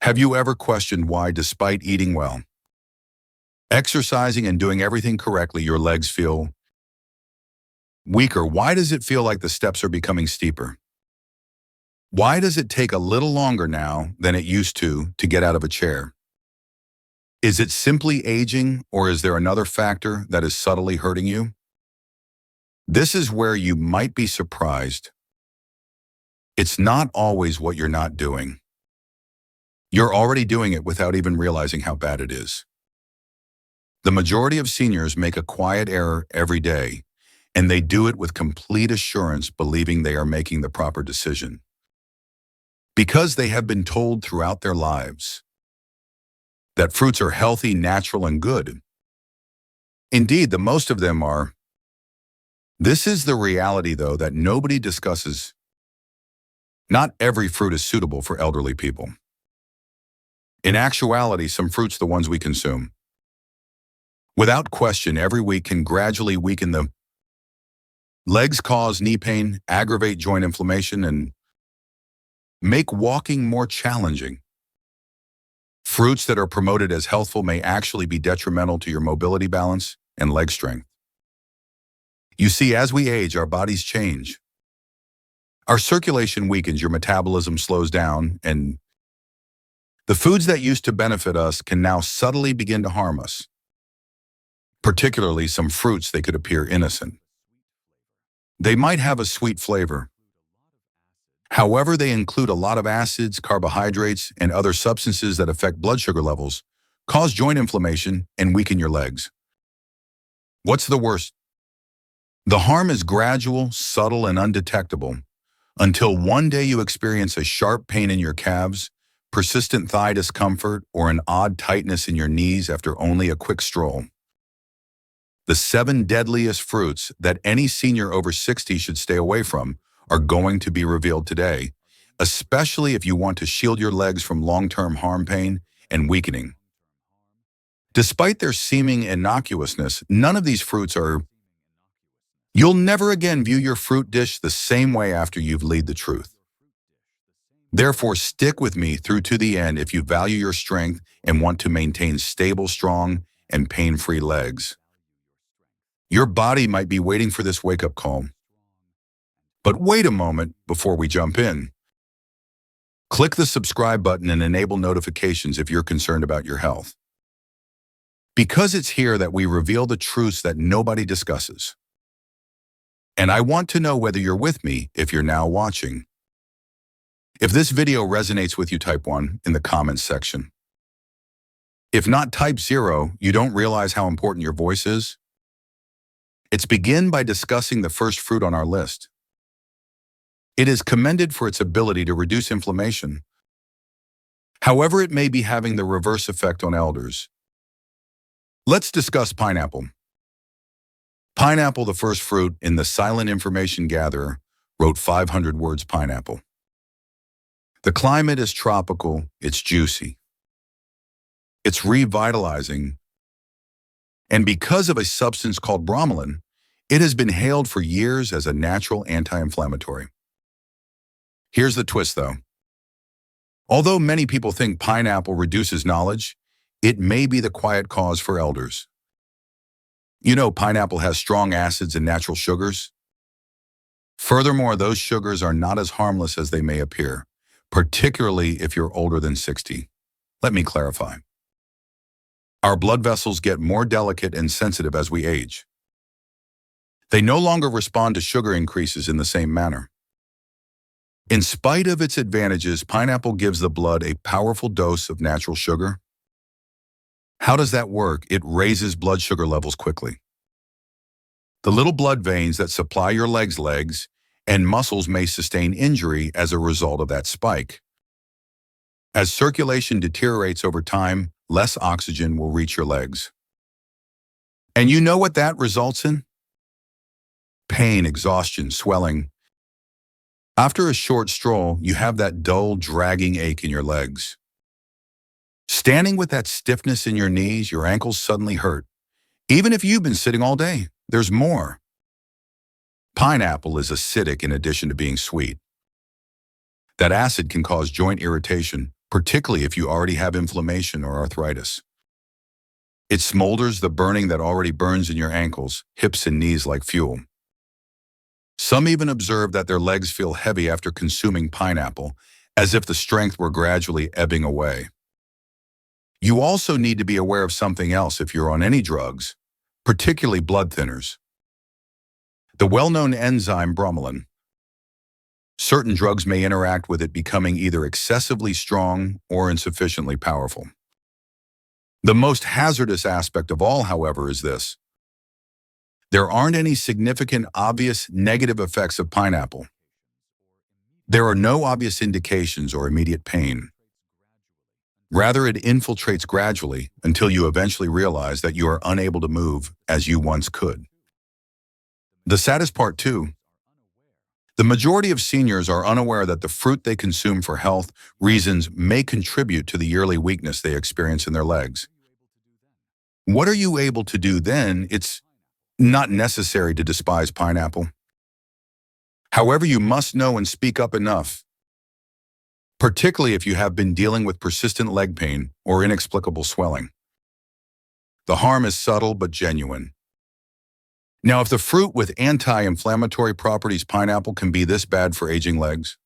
Have you ever questioned why, despite eating well, exercising and doing everything correctly, your legs feel weaker? Why does it feel like the steps are becoming steeper? Why does it take a little longer now than it used to get out of a chair? Is it simply aging, or is there another factor that is subtly hurting you? This is where you might be surprised. It's not always what you're not doing. You're already doing it without even realizing how bad it is. The majority of seniors make a quiet error every day, and they do it with complete assurance, believing they are making the proper decision. Because they have been told throughout their lives that fruits are healthy, natural, and good. Indeed, the most of them are. This is the reality, though, that nobody discusses. Not every fruit is suitable for elderly people. In actuality, some fruits, the ones we consume, without question, every week can gradually weaken the legs, cause knee pain, aggravate joint inflammation, and make walking more challenging. Fruits that are promoted as healthful may actually be detrimental to your mobility, balance, and leg strength. You see, as we age, our bodies change. Our circulation weakens, your metabolism slows down, and the foods that used to benefit us can now subtly begin to harm us. Particularly some fruits, they could appear innocent. They might have a sweet flavor. However, they include a lot of acids, carbohydrates, and other substances that affect blood sugar levels, cause joint inflammation, and weaken your legs. What's the worst? The harm is gradual, subtle, and undetectable, until one day you experience a sharp pain in your calves, persistent thigh discomfort, or an odd tightness in your knees after only a quick stroll. The 7 deadliest fruits that any senior over 60 should stay away from are going to be revealed today, especially if you want to shield your legs from long-term harm, pain, and weakening. Despite their seeming innocuousness, none of these fruits are. You'll never again view your fruit dish the same way after you've learned the truth. Therefore, stick with me through to the end if you value your strength and want to maintain stable, strong, and pain-free legs. Your body might be waiting for this wake-up call. But wait a moment before we jump in. Click the subscribe button and enable notifications if you're concerned about your health. Because it's here that we reveal the truths that nobody discusses. And I want to know whether you're with me if you're now watching. If this video resonates with you, type 1 in the comments section. If not, type 0. You don't realize how important your voice is? Let's begin by discussing the first fruit on our list. It is commended for its ability to reduce inflammation. However, it may be having the reverse effect on elders. Let's discuss pineapple. Pineapple, the first fruit in the Silent Information Gatherer, wrote 500 words pineapple. The climate is tropical, it's juicy. It's revitalizing. And because of a substance called bromelain, it has been hailed for years as a natural anti-inflammatory. Here's the twist, though. Although many people think pineapple reduces knowledge, it may be the quiet cause for elders. You know, pineapple has strong acids and natural sugars. Furthermore, those sugars are not as harmless as they may appear, particularly if you're older than 60. Let me clarify. Our blood vessels get more delicate and sensitive as we age. They no longer respond to sugar increases in the same manner. In spite of its advantages, pineapple gives the blood a powerful dose of natural sugar. How does that work? It raises blood sugar levels quickly. The little blood veins that supply your legs and muscles may sustain injury as a result of that spike. As circulation deteriorates over time, less oxygen will reach your legs. And you know what that results in? Pain, exhaustion, swelling. After a short stroll, you have that dull, dragging ache in your legs. Standing with that stiffness in your knees, your ankles suddenly hurt. Even if you've been sitting all day, there's more. Pineapple is acidic in addition to being sweet. That acid can cause joint irritation, particularly if you already have inflammation or arthritis. It smolders the burning that already burns in your ankles, hips, and knees like fuel. Some even observe that their legs feel heavy after consuming pineapple, as if the strength were gradually ebbing away. You also need to be aware of something else if you're on any drugs, particularly blood thinners. The well-known enzyme bromelain. Certain drugs may interact with it, becoming either excessively strong or insufficiently powerful. The most hazardous aspect of all, however, is this. There aren't any significant, obvious negative effects of pineapple. There are no obvious indications or immediate pain. Rather, it infiltrates gradually until you eventually realize that you are unable to move as you once could. The saddest part, too, the majority of seniors are unaware that the fruit they consume for health reasons may contribute to the yearly weakness they experience in their legs. What are you able to do then? It's not necessary to despise pineapple. However, you must know and speak up enough, particularly if you have been dealing with persistent leg pain or inexplicable swelling. The harm is subtle but genuine. Now, if the fruit with anti-inflammatory properties, pineapple, can be this bad for aging legs,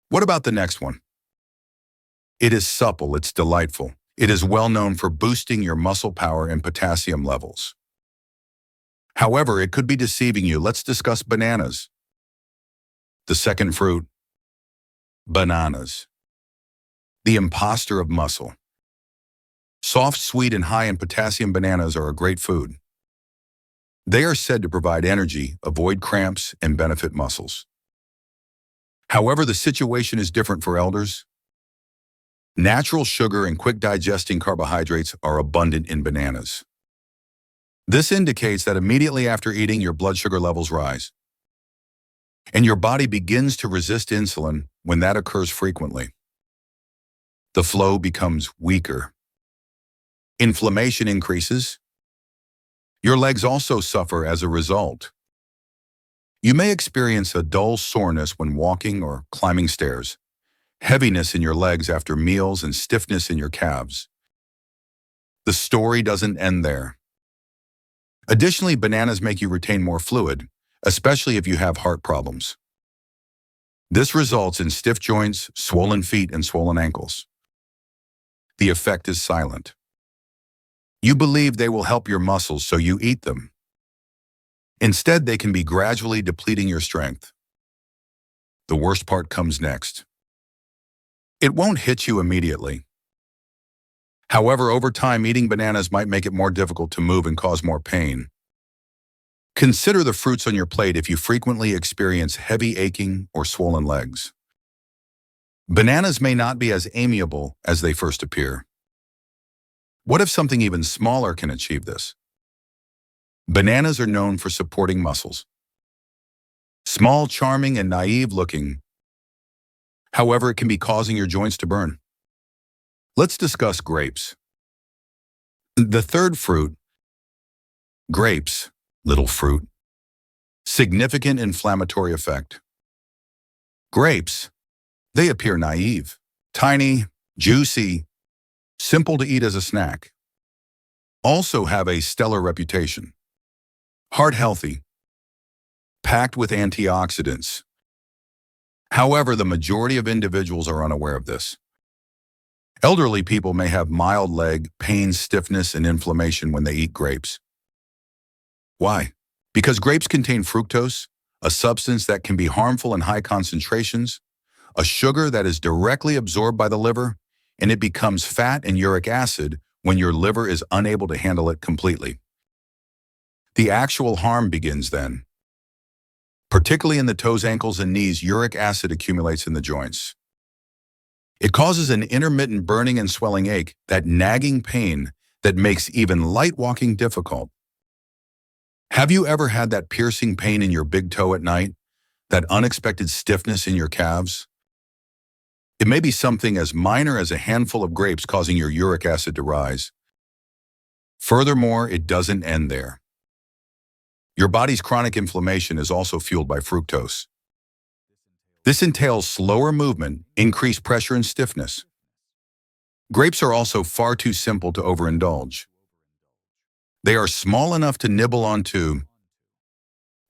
what about the next one? It is supple, it's delightful. It is well known for boosting your muscle power and potassium levels. However, it could be deceiving you. Let's discuss bananas. The second fruit, bananas. The imposter of muscle. Soft, sweet, and high in potassium, bananas are a great food. They are said to provide energy, avoid cramps, and benefit muscles. However, the situation is different for elders. Natural sugar and quick-digesting carbohydrates are abundant in bananas. This indicates that immediately after eating, your blood sugar levels rise, and your body begins to resist insulin. When that occurs frequently, the flow becomes weaker. Inflammation increases. Your legs also suffer as a result. You may experience a dull soreness when walking or climbing stairs, heaviness in your legs after meals, and stiffness in your calves. The story doesn't end there. Additionally, bananas make you retain more fluid, especially if you have heart problems. This results in stiff joints, swollen feet, and swollen ankles. The effect is silent. You believe they will help your muscles, so you eat them. Instead, they can be gradually depleting your strength. The worst part comes next. It won't hit you immediately. However, over time, eating bananas might make it more difficult to move and cause more pain. Consider the fruits on your plate if you frequently experience heavy aching or swollen legs. Bananas may not be as amiable as they first appear. What if something even smaller can achieve this? Bananas are known for supporting muscles. Small, charming, and naive looking. However, it can be causing your joints to burn. Let's discuss grapes. The third fruit, grapes, little fruit. Significant inflammatory effect. Grapes, they appear naive, tiny, juicy, simple to eat as a snack. Also have a stellar reputation. Heart healthy, packed with antioxidants. However, the majority of individuals are unaware of this. Elderly people may have mild leg pain, stiffness, and inflammation when they eat grapes. Why? Because grapes contain fructose, a substance that can be harmful in high concentrations, a sugar that is directly absorbed by the liver, and it becomes fat and uric acid when your liver is unable to handle it completely. The actual harm begins then. Particularly in the toes, ankles, and knees, uric acid accumulates in the joints. It causes an intermittent burning and swelling ache, that nagging pain that makes even light walking difficult. Have you ever had that piercing pain in your big toe at night? That unexpected stiffness in your calves? It may be something as minor as a handful of grapes causing your uric acid to rise. Furthermore, it doesn't end there. Your body's chronic inflammation is also fueled by fructose. This entails slower movement, increased pressure, and stiffness. Grapes are also far too simple to overindulge. They are small enough to nibble onto.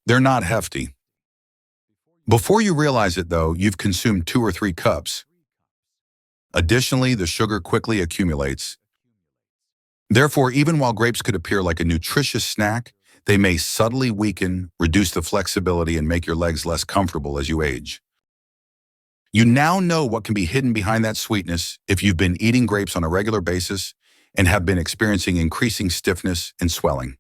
They're not hefty. Before you realize it, though, you've consumed 2 or 3 cups. Additionally, the sugar quickly accumulates. Therefore, even while grapes could appear like a nutritious snack, they may subtly weaken, reduce the flexibility, and make your legs less comfortable as you age. You now know what can be hidden behind that sweetness if you've been eating grapes on a regular basis and have been experiencing increasing stiffness and swelling.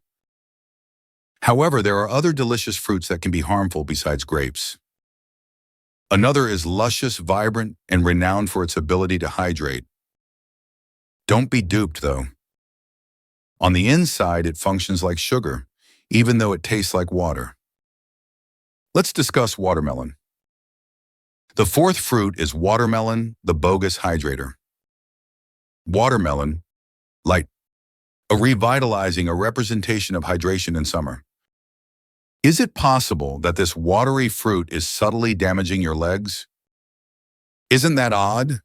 However, there are other delicious fruits that can be harmful besides grapes. Another is luscious, vibrant, and renowned for its ability to hydrate. Don't be duped, though. On the inside, it functions like sugar, even though it tastes like water. Let's discuss watermelon. The fourth fruit is watermelon, the bogus hydrator. Watermelon, light, a revitalizing, a representation of hydration in summer. Is it possible that this watery fruit is subtly damaging your legs? Isn't that odd?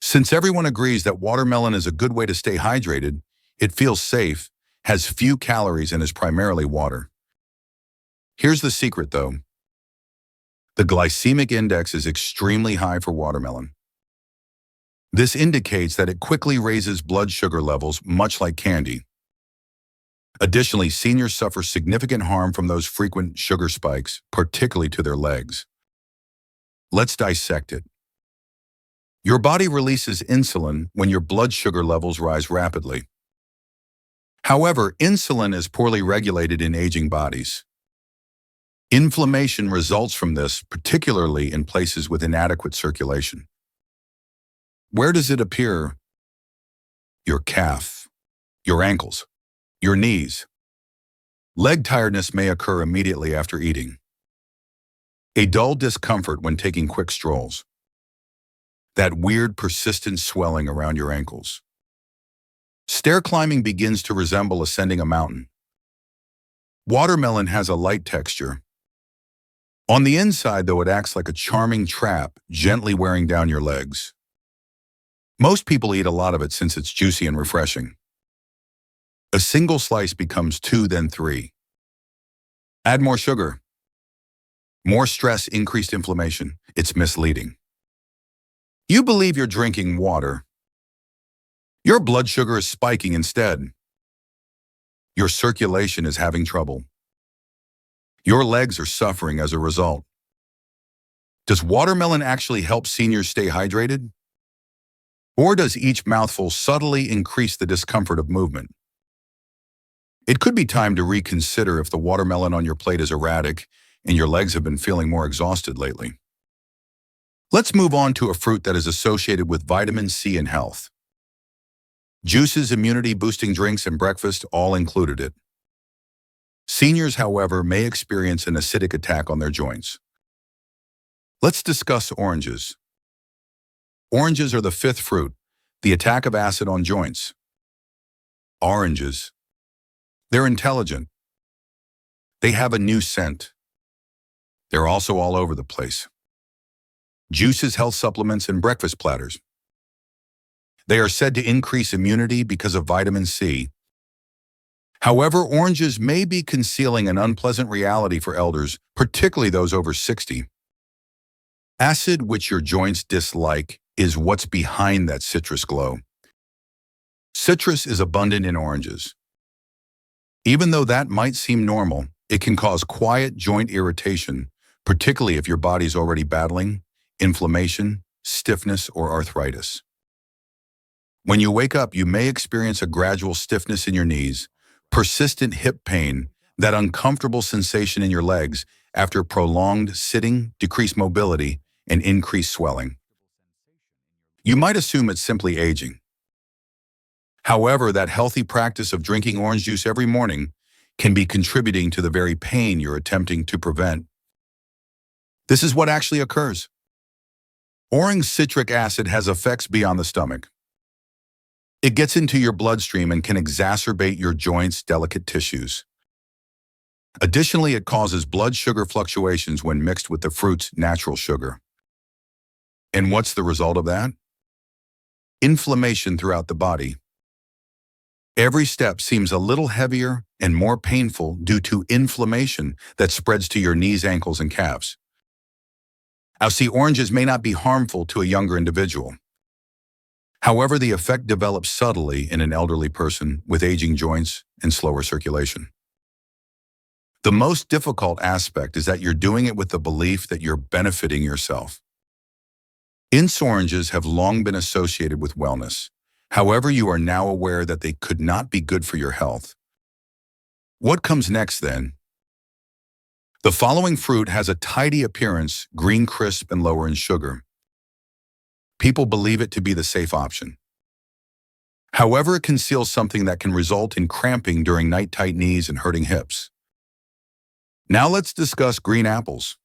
Since everyone agrees that watermelon is a good way to stay hydrated, it feels safe, has few calories, and is primarily water. Here's the secret, though. The glycemic index is extremely high for watermelon. This indicates that it quickly raises blood sugar levels, much like candy. Additionally, seniors suffer significant harm from those frequent sugar spikes, particularly to their legs. Let's dissect it. Your body releases insulin when your blood sugar levels rise rapidly. However, insulin is poorly regulated in aging bodies. Inflammation results from this, particularly in places with inadequate circulation. Where does it appear? Your calf, your ankles, your knees. Leg tiredness may occur immediately after eating. A dull discomfort when taking quick strolls. That weird, persistent swelling around your ankles. Stair climbing begins to resemble ascending a mountain. Watermelon has a light texture. On the inside, though, it acts like a charming trap, gently wearing down your legs. Most people eat a lot of it since it's juicy and refreshing. A single slice becomes 2, then 3. Add more sugar. More stress, increased inflammation. It's misleading. You believe you're drinking water. Your blood sugar is spiking instead. Your circulation is having trouble. Your legs are suffering as a result. Does watermelon actually help seniors stay hydrated? Or does each mouthful subtly increase the discomfort of movement? It could be time to reconsider if the watermelon on your plate is erratic and your legs have been feeling more exhausted lately. Let's move on to a fruit that is associated with vitamin C and health. Juices, immunity-boosting drinks, and breakfast all included it. Seniors, however, may experience an acidic attack on their joints. Let's discuss oranges. Oranges are the fifth fruit, the attack of acid on joints. Oranges. They're intelligent. They have a new scent. They're also all over the place. Juices, health supplements, and breakfast platters. They are said to increase immunity because of vitamin C. However, oranges may be concealing an unpleasant reality for elders, particularly those over 60. Acid, which your joints dislike, is what's behind that citrus glow. Citrus is abundant in oranges. Even though that might seem normal, it can cause quiet joint irritation, particularly if your body's already battling inflammation, stiffness, or arthritis. When you wake up, you may experience a gradual stiffness in your knees, persistent hip pain, that uncomfortable sensation in your legs after prolonged sitting, decreased mobility, and increased swelling. You might assume it's simply aging. However, that healthy practice of drinking orange juice every morning can be contributing to the very pain you're attempting to prevent. This is what actually occurs. Orange citric acid has effects beyond the stomach. It gets into your bloodstream and can exacerbate your joints' delicate tissues. Additionally, it causes blood sugar fluctuations when mixed with the fruit's natural sugar. And what's the result of that? Inflammation throughout the body. Every step seems a little heavier and more painful due to inflammation that spreads to your knees, ankles, and calves. Now, see, oranges may not be harmful to a younger individual. However, the effect develops subtly in an elderly person with aging joints and slower circulation. The most difficult aspect is that you're doing it with the belief that you're benefiting yourself. Ince oranges have long been associated with wellness. However, you are now aware that they could not be good for your health. What comes next then? The following fruit has a tidy appearance, green, crisp, and lower in sugar. People believe it to be the safe option. However, it conceals something that can result in cramping during night, tight knees, and hurting hips. Now let's discuss green apples.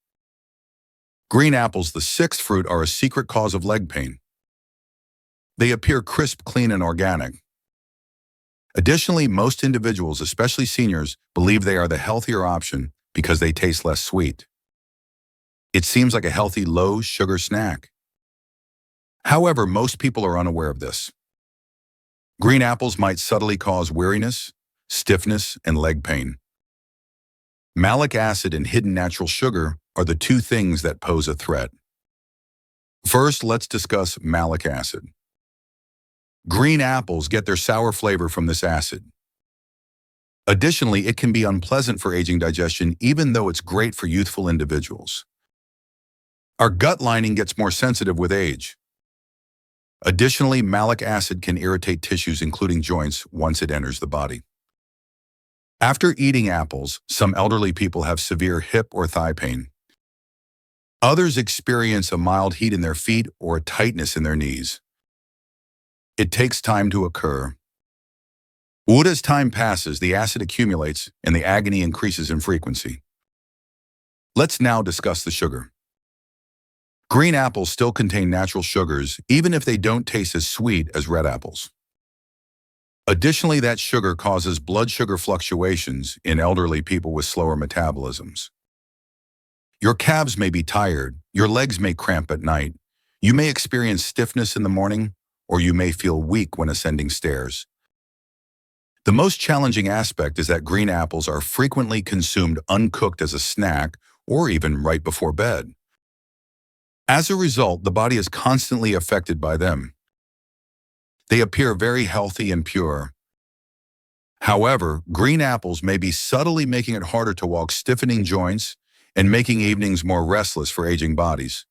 Green apples, the sixth fruit, are a secret cause of leg pain. They appear crisp, clean, and organic. Additionally, most individuals, especially seniors, believe they are the healthier option because they taste less sweet. It seems like a healthy, low-sugar snack. However, most people are unaware of this. Green apples might subtly cause weariness, stiffness, and leg pain. Malic acid and hidden natural sugar are the two things that pose a threat. First, let's discuss malic acid. Green apples get their sour flavor from this acid. Additionally, it can be unpleasant for aging digestion, even though it's great for youthful individuals. Our gut lining gets more sensitive with age. Additionally, malic acid can irritate tissues, including joints, once it enters the body. After eating apples, some elderly people have severe hip or thigh pain. Others experience a mild heat in their feet or a tightness in their knees. It takes time to occur. As time passes, the acid accumulates and the agony increases in frequency. Let's now discuss the sugar. Green apples still contain natural sugars, even if they don't taste as sweet as red apples. Additionally, that sugar causes blood sugar fluctuations in elderly people with slower metabolisms. Your calves may be tired, your legs may cramp at night, you may experience stiffness in the morning, or you may feel weak when ascending stairs. The most challenging aspect is that green apples are frequently consumed uncooked as a snack or even right before bed. As a result, the body is constantly affected by them. They appear very healthy and pure. However, green apples may be subtly making it harder to walk, stiffening joints, and making evenings more restless for aging bodies.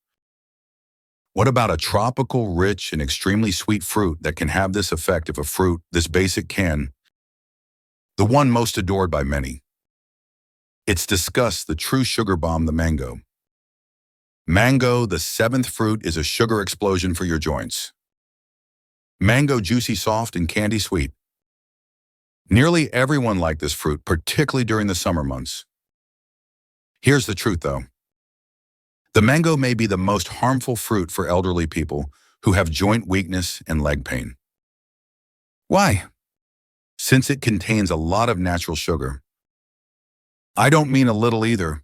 What about a tropical, rich, and extremely sweet fruit that can have this effect if a fruit this basic can? The one most adored by many. It's discussed the true sugar bomb, the mango. Mango, the seventh fruit, is a sugar explosion for your joints. Mango, juicy, soft, and candy sweet. Nearly everyone likes this fruit, particularly during the summer months. Here's the truth, though. The mango may be the most harmful fruit for elderly people who have joint weakness and leg pain. Why? Since it contains a lot of natural sugar. I don't mean a little either.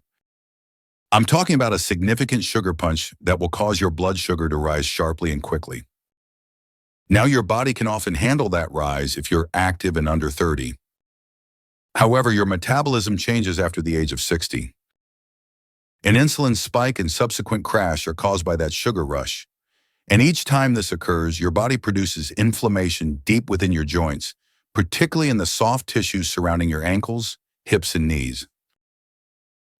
I'm talking about a significant sugar punch that will cause your blood sugar to rise sharply and quickly. Now, your body can often handle that rise if you're active and under 30. However, your metabolism changes after the age of 60. An insulin spike and subsequent crash are caused by that sugar rush. And each time this occurs, your body produces inflammation deep within your joints, particularly in the soft tissues surrounding your ankles, hips, and knees.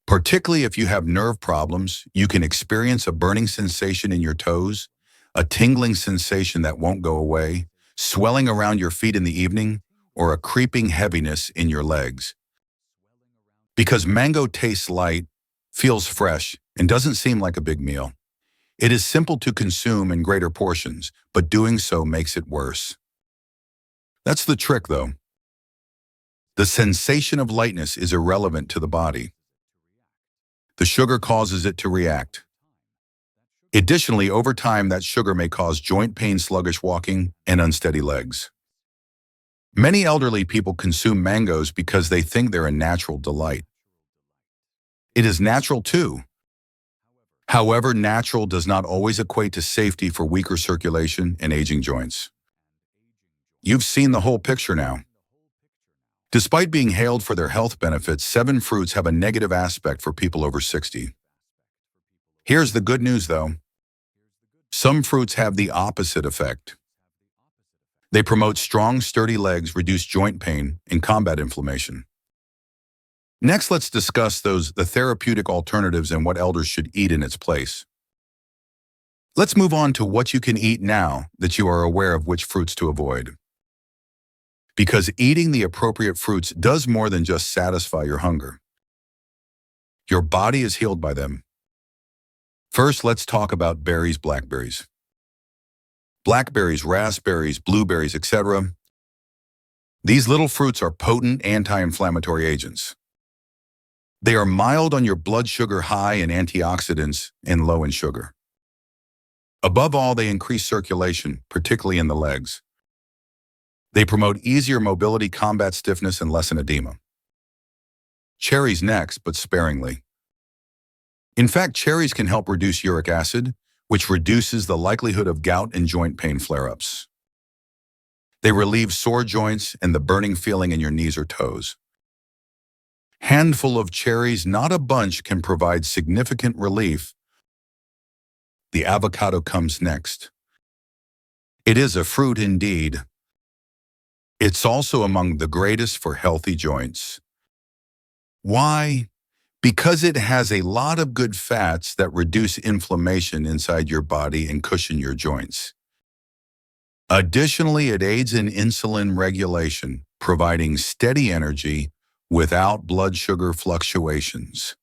Particularly if you have nerve problems, you can experience a burning sensation in your toes, a tingling sensation that won't go away, swelling around your feet in the evening, or a creeping heaviness in your legs. Because mango tastes light, feels fresh, and doesn't seem like a big meal. It is simple to consume in greater portions, but doing so makes it worse. That's the trick, though. The sensation of lightness is irrelevant to the body. The sugar causes it to react. Additionally, over time, that sugar may cause joint pain, sluggish walking, and unsteady legs. Many elderly people consume mangoes because they think they're a natural delight. It is natural too. However, natural does not always equate to safety for weaker circulation and aging joints. You've seen the whole picture now. Despite being hailed for their health benefits, 7 fruits have a negative aspect for people over 60. Here's the good news though. Some fruits have the opposite effect. They promote strong, sturdy legs, reduce joint pain, and combat inflammation. Next, let's discuss the therapeutic alternatives and what elders should eat in its place. Let's move on to what you can eat now that you are aware of which fruits to avoid. Because eating the appropriate fruits does more than just satisfy your hunger. Your body is healed by them. First, let's talk about berries, blackberries. Blackberries, raspberries, blueberries, etc. These little fruits are potent anti-inflammatory agents. They are mild on your blood sugar, high in antioxidants, and low in sugar. Above all, they increase circulation, particularly in the legs. They promote easier mobility, combat stiffness, and lessen edema. Cherries next, but sparingly. In fact, cherries can help reduce uric acid, which reduces the likelihood of gout and joint pain flare-ups. They relieve sore joints and the burning feeling in your knees or toes. Handful of cherries, not a bunch, can provide significant relief. The avocado comes next. It is a fruit indeed. It's also among the greatest for healthy joints. Why? Because it has a lot of good fats that reduce inflammation inside your body and cushion your joints. Additionally, it aids in insulin regulation, providing steady energy without blood sugar fluctuations.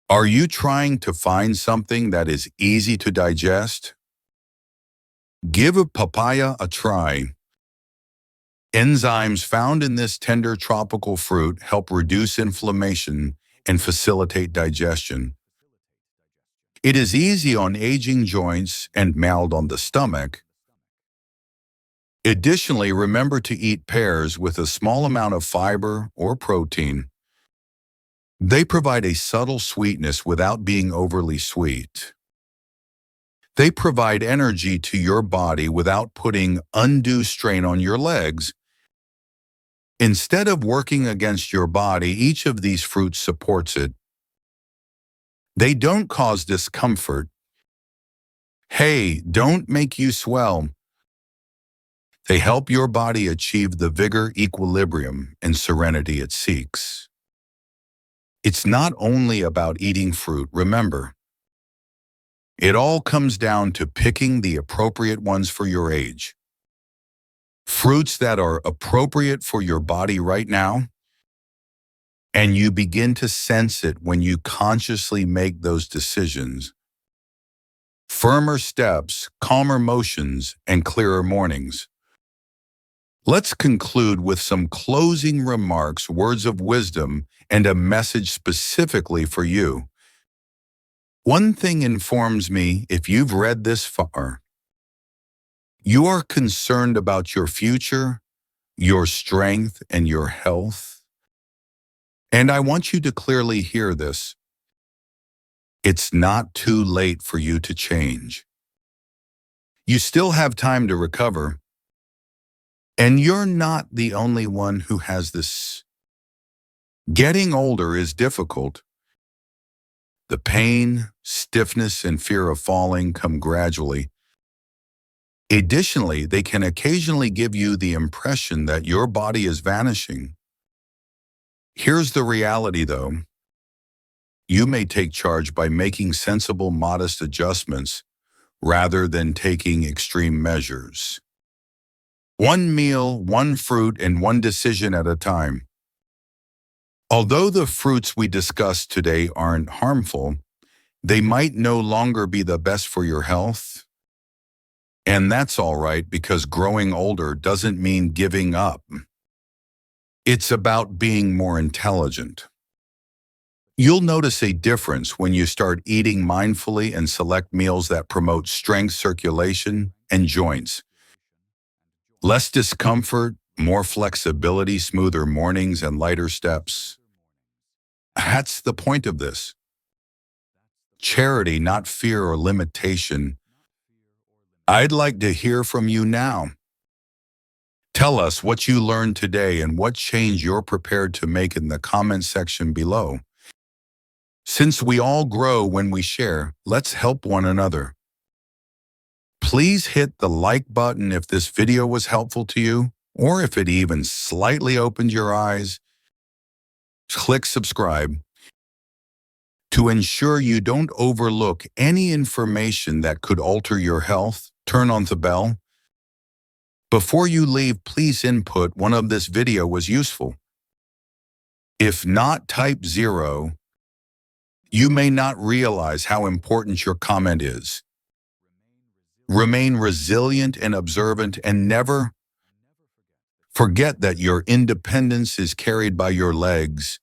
Are you trying to find something that is easy to digest? Give a papaya a try. Enzymes found in this tender tropical fruit help reduce inflammation and facilitate digestion. It is easy on aging joints and mild on the stomach. Additionally, remember to eat pears with a small amount of fiber or protein. They provide a subtle sweetness without being overly sweet. They provide energy to your body without putting undue strain on your legs. Instead of working against your body, each of these fruits supports it. They don't cause discomfort. Hey, don't make you swell. They help your body achieve the vigor, equilibrium, and serenity it seeks. It's not only about eating fruit, remember. It all comes down to picking the appropriate ones for your age. Fruits that are appropriate for your body right now, and you begin to sense it when you consciously make those decisions. Firmer steps, calmer motions, and clearer mornings. Let's conclude with some closing remarks, words of wisdom, and a message specifically for you. One thing informs me, if you've read this far, you are concerned about your future, your strength, and your health. And I want you to clearly hear this. It's not too late for you to change. You still have time to recover. And you're not the only one who has this. Getting older is difficult. The pain, stiffness, and fear of falling come gradually. Additionally, they can occasionally give you the impression that your body is vanishing. Here's the reality, though. You may take charge by making sensible, modest adjustments rather than taking extreme measures. One meal, one fruit, and one decision at a time. Although the fruits we discussed today aren't harmful, they might no longer be the best for your health. And that's all right, because growing older doesn't mean giving up. It's about being more intelligent. You'll notice a difference when you start eating mindfully and select meals that promote strength, circulation, and joints. Less discomfort, more flexibility, smoother mornings, and lighter steps. That's the point of this. Charity, not fear or limitation. I'd like to hear from you now. Tell us what you learned today and what change you're prepared to make in the comment section below. Since we all grow when we share, let's help one another. Please hit the like button if this video was helpful to you, or if it even slightly opened your eyes. Click subscribe to ensure you don't overlook any information that could alter your health. Turn on the bell. Before you leave, please input one of this video was useful. If not, type 0. You may not realize how important your comment is. Remain resilient and observant, and never forget that your independence is carried by your legs.